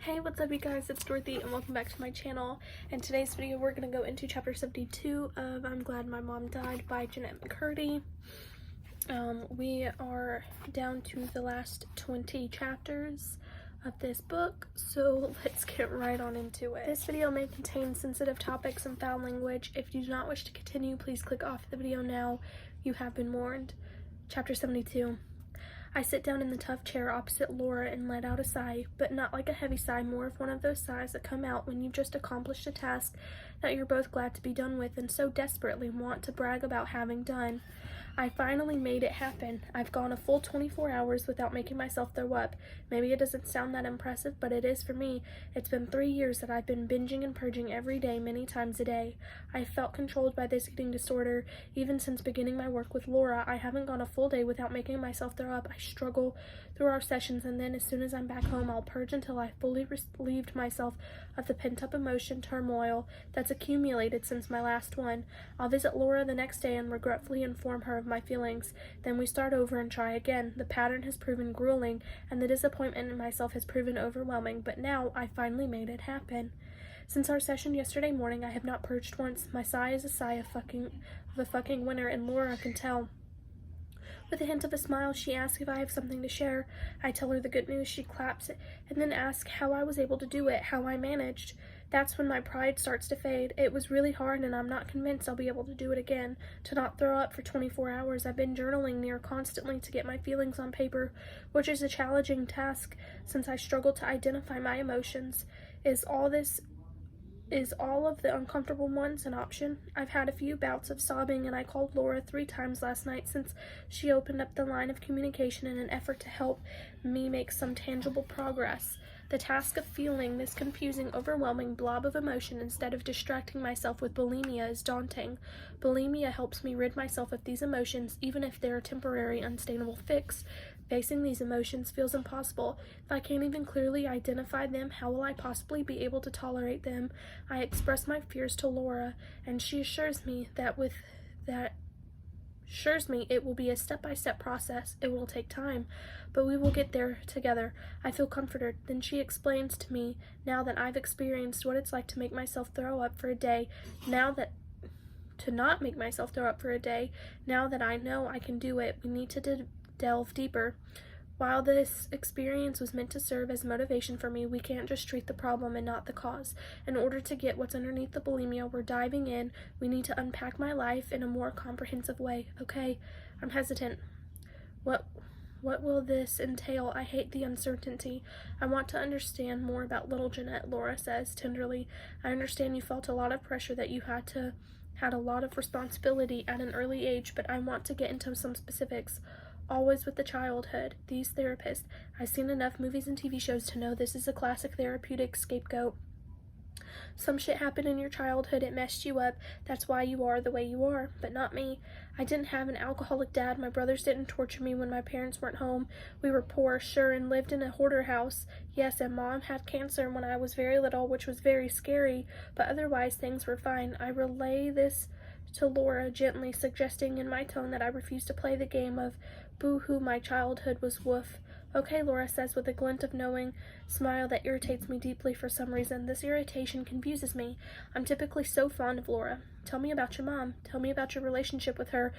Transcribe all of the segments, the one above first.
Hey, what's up you guys, it's Dorothy and welcome back to my channel. In today's video we're going to go into chapter 72 of I'm Glad My Mom Died by Jeanette McCurdy. We are down to the last 20 chapters of this book, so let's get right on into it. This video may contain sensitive topics and foul language. If you do not wish to continue, please click off the video now. You have been warned. Chapter 72. I sit down in the tough chair opposite Laura and let out a sigh, but not like a heavy sigh, more of one of those sighs that come out when you've just accomplished a task that you're both glad to be done with and so desperately want to brag about having done. I finally made it happen. I've gone a full 24 hours without making myself throw up. Maybe it doesn't sound that impressive, but it is for me. It's been 3 years that I've been binging and purging every day, many times a day. I felt controlled by this eating disorder. Even since beginning my work with Laura, I haven't gone a full day without making myself throw up. I struggle through our sessions, and then as soon as I'm back home, I'll purge until I fully relieved myself of the pent-up emotion turmoil that's accumulated since my last one. I'll visit Laura the next day and regretfully inform her of my feelings. Then we start over and try again. The pattern has proven grueling, and the disappointment in myself has proven overwhelming, but now I finally made it happen. Since our session yesterday morning, I have not purged once. My sigh is a sigh of a fucking winner, and Laura can tell. With a hint of a smile, she asks if I have something to share. I tell her the good news. She claps it, and then asks how I was able to do it, how I managed. That's when my pride starts to fade. It was really hard, and I'm not convinced I'll be able to do it again. To not throw up for 24 hours. I've been journaling near constantly to get my feelings on paper, which is a challenging task since I struggle to identify my emotions. Is all of the uncomfortable ones an option? I've had a few bouts of sobbing, and I called Laura 3 times last night since she opened up the line of communication in an effort to help me make some tangible progress. The task of feeling this confusing, overwhelming blob of emotion instead of distracting myself with bulimia is daunting. Bulimia helps me rid myself of these emotions, even if they're a temporary, unsustainable fix. Facing these emotions feels impossible. If I can't even clearly identify them, how will I possibly be able to tolerate them? I express my fears to Laura, and she assures me it will be a step-by-step process. It will take time, but we will get there together. I feel comforted. Then she explains to me, now that I've experienced what it's like to make myself throw up for a day, to not make myself throw up for a day, now that I know I can do it, we need to delve deeper. While this experience was meant to serve as motivation for me, we can't just treat the problem and not the cause. In order to get what's underneath the bulimia we're diving in, we need to unpack my life in a more comprehensive way. Okay, I'm hesitant. What will this entail? I hate the uncertainty. I want to understand more about little Jeanette, Laura says tenderly. I understand you felt a lot of pressure, that you had a lot of responsibility at an early age, but I want to get into some specifics. Always with the childhood. These therapists. I've seen enough movies and TV shows to know this is a classic therapeutic scapegoat. Some shit happened in your childhood, it messed you up. That's why you are the way you are, but not me. I didn't have an alcoholic dad. My brothers didn't torture me when my parents weren't home. We were poor, sure, and lived in a hoarder house. Yes, and Mom had cancer when I was very little, which was very scary, but otherwise things were fine. I relay this to Laura, gently suggesting in my tone that I refuse to play the game of boo-hoo, my childhood was woof. Okay, Laura says with a glint of knowing smile that irritates me deeply for some reason. This irritation confuses me. I'm typically so fond of Laura. Tell me about your mom. Tell me about your relationship with her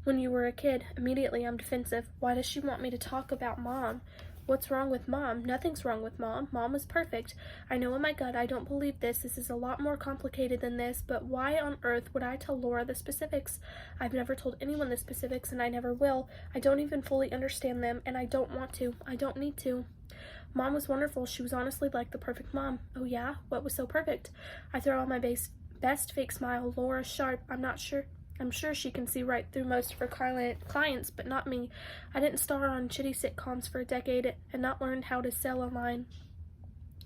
when you were a kid. Immediately, I'm defensive. Why does she want me to talk about Mom? What's wrong with Mom? Nothing's wrong with Mom. Mom was perfect. I know in my gut I don't believe this. This is a lot more complicated than this, but why on earth would I tell Laura the specifics? I've never told anyone the specifics, and I never will. I don't even fully understand them, and I don't want to. I don't need to. Mom was wonderful. She was honestly like the perfect mom. Oh yeah? What was so perfect? I throw on my best fake smile. Laura's sharp. I'm sure she can see right through most of her clients, but not me. I didn't star on shitty sitcoms for a decade and not learned how to sell a line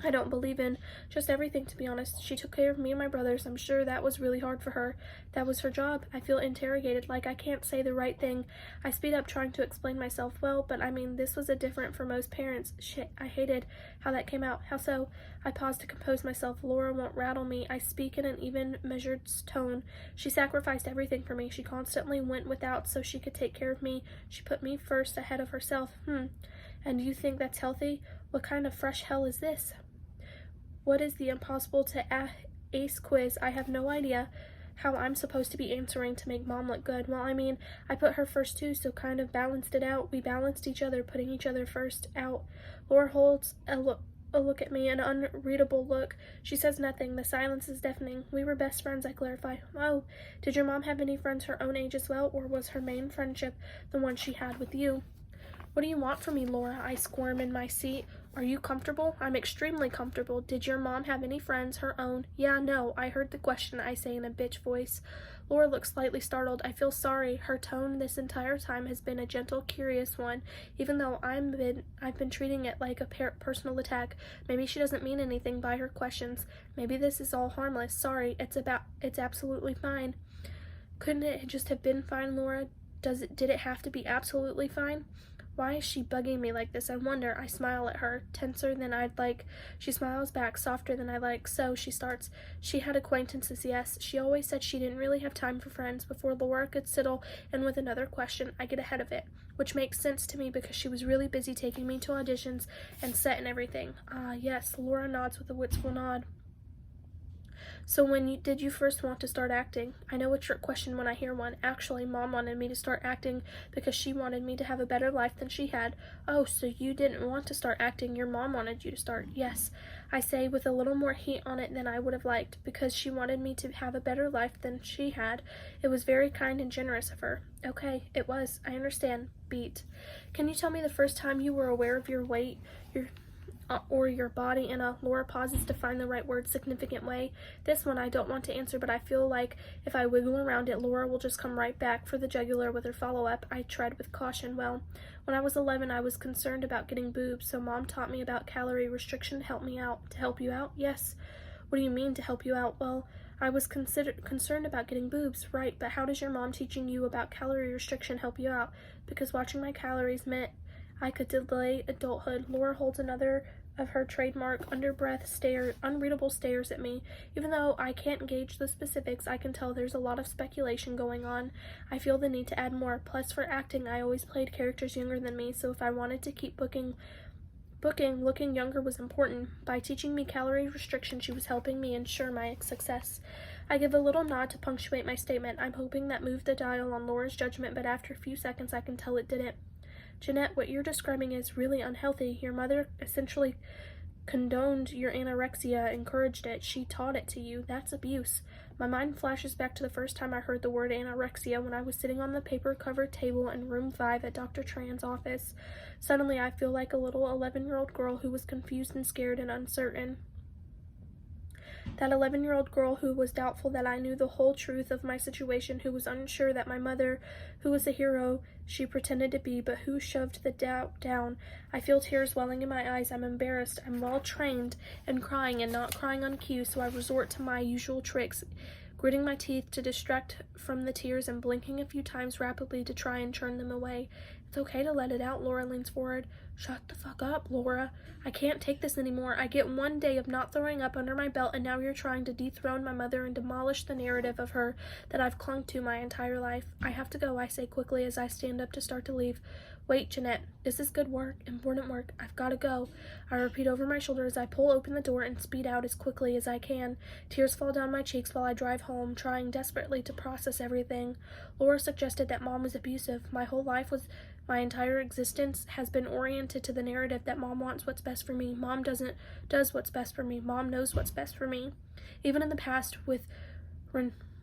I don't believe in. Just everything, to be honest. She took care of me and my brothers. I'm sure that was really hard for her. That was her job. I feel interrogated, like I can't say the right thing. I speed up trying to explain myself. Well, but I mean, this was a different for most parents. Shit, I hated how that came out. How so? I pause to compose myself. Laura won't rattle me. I speak in an even, measured tone. She sacrificed everything for me. She constantly went without so she could take care of me. She put me first ahead of herself. And you think that's healthy? What kind of fresh hell is this? What is the impossible to ace quiz? I have no idea how I'm supposed to be answering to make Mom look good. Well, I mean, I put her first too, so kind of balanced it out. We balanced each other, putting each other first out. Laura holds a look at me, an unreadable look. She says nothing. The silence is deafening. We were best friends, I clarify. Oh, did your mom have any friends her own age as well, or was her main friendship the one she had with you? What do you want from me, Laura? I squirm in my seat. Are you comfortable? I'm extremely comfortable. Did your mom have any friends, her own? Yeah, no. I heard the question, I say in a bitch voice. Laura looks slightly startled. I feel sorry. Her tone this entire time has been a gentle, curious one, even though I've been treating it like a personal attack. Maybe she doesn't mean anything by her questions. Maybe this is all harmless. Sorry. It's absolutely fine. Couldn't it just have been fine, Laura? Did it have to be absolutely fine? Why is she bugging me like this? I wonder. I smile at her, tenser than I'd like. She smiles back, softer than I like. So, she starts. She had acquaintances, yes. She always said she didn't really have time for friends. Before Laura could settle in with another question, I get ahead of it, which makes sense to me because she was really busy taking me to auditions and set and everything. Ah, yes. Laura nods with a wistful nod. So did you first want to start acting? I know a trick question when I hear one. Actually, Mom wanted me to start acting because she wanted me to have a better life than she had. Oh, so you didn't want to start acting, your mom wanted you to start. Yes, I say with a little more heat on it than I would have liked, because she wanted me to have a better life than she had. It was very kind and generous of her. Okay, it was. I understand. Beat. Can you tell me the first time you were aware of your weight, or your body in a Laura pauses to find the right word significant way? This one I don't want to answer, but I feel like if I wiggle around it, Laura will just come right back for the jugular with her follow-up. I tread with caution. Well, when I was 11, I was concerned about getting boobs, so Mom taught me about calorie restriction to help me out. To help you out? Yes. What do you mean, to help you out? Well, I was concerned about getting boobs, right, but how does your mom teaching you about calorie restriction help you out? Because watching my calories meant I could delay adulthood. Laura holds another of her trademark unreadable stares at me. Even though I can't gauge the specifics, I can tell there's a lot of speculation going on. I feel the need to add more. Plus, for acting, I always played characters younger than me, so if I wanted to keep looking younger was important. By teaching me calorie restriction, she was helping me ensure my success. I give a little nod to punctuate my statement. I'm hoping that moved the dial on Laura's judgment, but after a few seconds, I can tell it didn't. Jeanette, what you're describing is really unhealthy. Your mother essentially condoned your anorexia, encouraged it. She taught it to you. That's abuse. My mind flashes back to the first time I heard the word anorexia when I was sitting on the paper-covered table in room 5 at Dr. Tran's office. Suddenly, I feel like a little 11-year-old girl who was confused and scared and uncertain. That 11-year-old girl who was doubtful that I knew the whole truth of my situation, who was unsure that my mother, who was the hero she pretended to be, but who shoved the doubt down. I feel tears welling in my eyes. I'm embarrassed. I'm well trained in crying and not crying on cue, so I resort to my usual tricks, gritting my teeth to distract from the tears and blinking a few times rapidly to try and turn them away. It's okay to let it out, Laura leans forward. Shut the fuck up, Laura. I can't take this anymore. I get one day of not throwing up under my belt, and now you're trying to dethrone my mother and demolish the narrative of her that I've clung to my entire life. I have to go, I say quickly as I stand up to start to leave. Wait, Jeanette. This is good work, important work. I've got to go. I repeat over my shoulder as I pull open the door and speed out as quickly as I can. Tears fall down my cheeks while I drive home, trying desperately to process everything. Laura suggested that Mom was abusive. My entire existence has been oriented to the narrative that Mom wants what's best for me. Mom does what's best for me. Mom knows what's best for me. Even in the past, with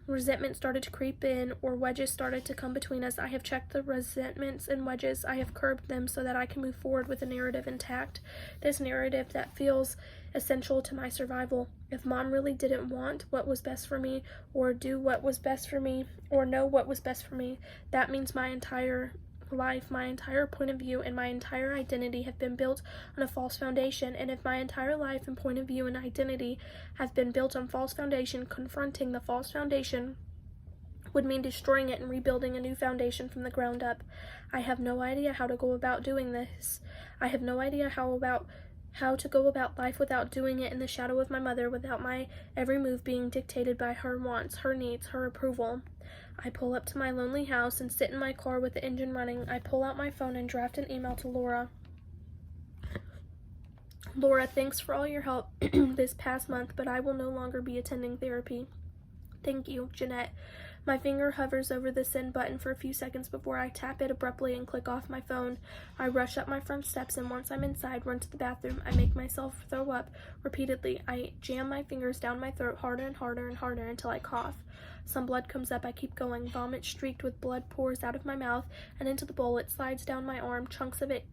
resentment started to creep in or wedges started to come between us, I have checked the resentments and wedges. I have curbed them so that I can move forward with a narrative intact. This narrative that feels essential to my survival. If Mom really didn't want what was best for me, or do what was best for me, or know what was best for me, that means my entire life, my entire point of view, and my entire identity have been built on a false foundation. And if my entire life and point of view and identity have been built on false foundation, confronting the false foundation would mean destroying it and rebuilding a new foundation from the ground up. I have no idea how to go about doing this. I have no idea how to go about life without doing it in the shadow of my mother, without my every move being dictated by her wants, her needs, her approval. I pull up to my lonely house and sit in my car with the engine running. I pull out my phone and draft an email to Laura. Laura, thanks for all your help this past month, but I will no longer be attending therapy. Thank you, Jeanette. My finger hovers over the send button for a few seconds before I tap it abruptly and click off my phone. I rush up my front steps, and once I'm inside, run to the bathroom. I make myself throw up repeatedly. I jam my fingers down my throat harder and harder and harder until I cough. Some blood comes up. I keep going. Vomit streaked with blood pours out of my mouth and into the bowl. It slides down my arm. Chunks of it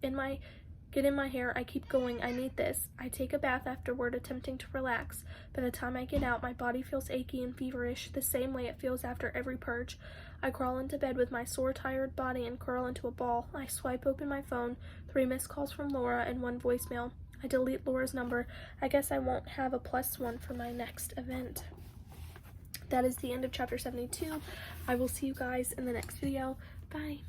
get in my hair. I keep going. I need this. I take a bath afterward, attempting to relax. By the time I get out, my body feels achy and feverish, the same way it feels after every purge. I crawl into bed with my sore, tired body and curl into a ball. I swipe open my phone, 3 missed calls from Laura and 1 voicemail. I delete Laura's number. I guess I won't have a +1 for my next event. That is the end of chapter 72. I will see you guys in the next video. Bye.